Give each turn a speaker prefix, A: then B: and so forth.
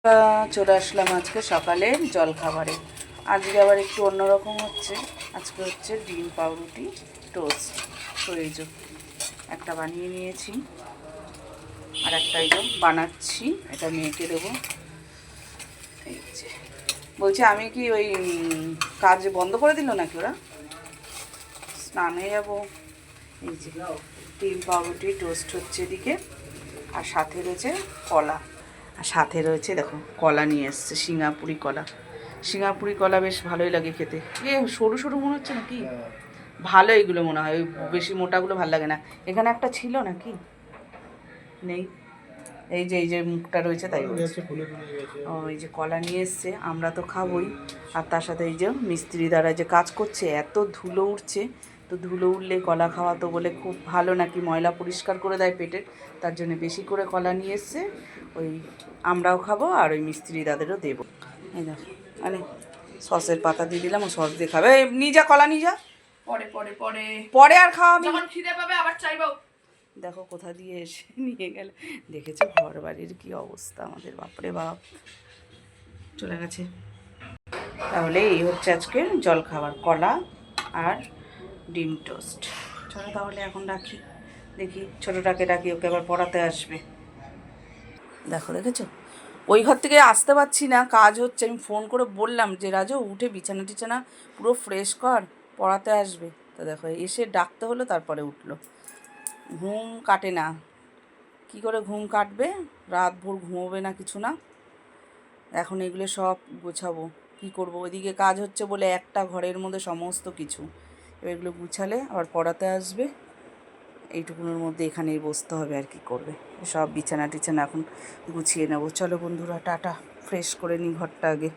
A: চলে আসলাম আজকে সকালের জলখাবারে। আজকে আবার একটু অন্যরকম হচ্ছে। আজকে হচ্ছে ডিম পাউরুটি টোস্ট। তো এই যে একটা বানিয়ে নিয়েছি, আর একটা এই যে বানাচ্ছি, এটা মেয়েকে দেবো। এই যে বলছে আমি কি ওই কাজ বন্ধ করে দিল নাকি ওরা, স্নানে যাবো। এই যে ডিম পাউরুটি টোস্ট হচ্ছে এদিকে, আর সাথে রয়েছে কলা, আর সাথে রয়েছে দেখো কলা নিয়ে এসছে, সিঙ্গাপুরি কলা। সিঙ্গাপুরি কলা বেশ ভালোই লাগে খেতে। সরু সরু মনে হচ্ছে নাকি, ভালো এগুলো মনে হয়, ওই বেশি মোটাগুলো ভালো লাগে না। এখানে একটা ছিল নাকি, নেই। এই যে মুখটা রয়েছে তাই বলছে। এই যে কলা নিয়ে এসছে, আমরা তো খাবোই। আর তার সাথে এই যে মিস্ত্রি দ্বারা যে কাজ করছে, এত ধুলো উঠছে, তো ধুলো উঠলে কলা খাওয়া তো বলে খুব ভালো নাকি, ময়লা পরিষ্কার করে দেয় পেটের, তার জন্য বেশি করে কলা নিয়ে এসছে। ওই আমরাও খাবো আর ওই মিস্ত্রি দাদেরও দেবো। এই দেখো, আরে সসের পাতা দিয়ে দিলাম, ও সস দিয়ে খাবে। নিয়ে যা কলা, নিয়ে যা,
B: পরে পরে পরে
A: পরে আর খাওয়া,
B: যখন খিদে পাবে আবার চাইবো।
A: দেখো কোথা দিয়ে এসে নিয়ে গেল। দেখেছো ঘর বাড়ির কি অবস্থা আমাদের, বাপরে বাপ, চলে গেছে। তাহলে এই হচ্ছে আজকে জলখাবার, কলা আর ডিম টোস্ট। চলো তাহলে এখন রাখি, দেখি ছোটোটাকে ডাকি, ওকে আবার পড়াতে আসবে। দেখো দেখেছো, ওই ঘর থেকে আসতে পারছি না, কাজ হচ্ছে। আমি ফোন করে বললাম যে রাজু উঠে বিছানা টিছানা পুরো ফ্রেশ কর, পড়াতে আসবে। তো দেখো এসে ডাকতে হলো, তারপরে উঠলো। ঘুম কাটে না, কি করে ঘুম কাটবে, রাত ভোর ঘুমোবে না কিছু না। এখন এগুলো সব গোছাবো, কি করব, ওইদিকে কাজ হচ্ছে বলে একটা ঘরের মধ্যে সমস্ত কিছু। এবার এগুলো গুছালে আবার পড়াতে আসবে, এইটুকুনের মধ্যে এখানেই বসতে হবে, আর কি করবে। সব বিছানা টিছানা এখন গুছিয়ে নেবো। চলো বন্ধুরা, টাটা, ফ্রেশ করে নিই ঘরটা আগে।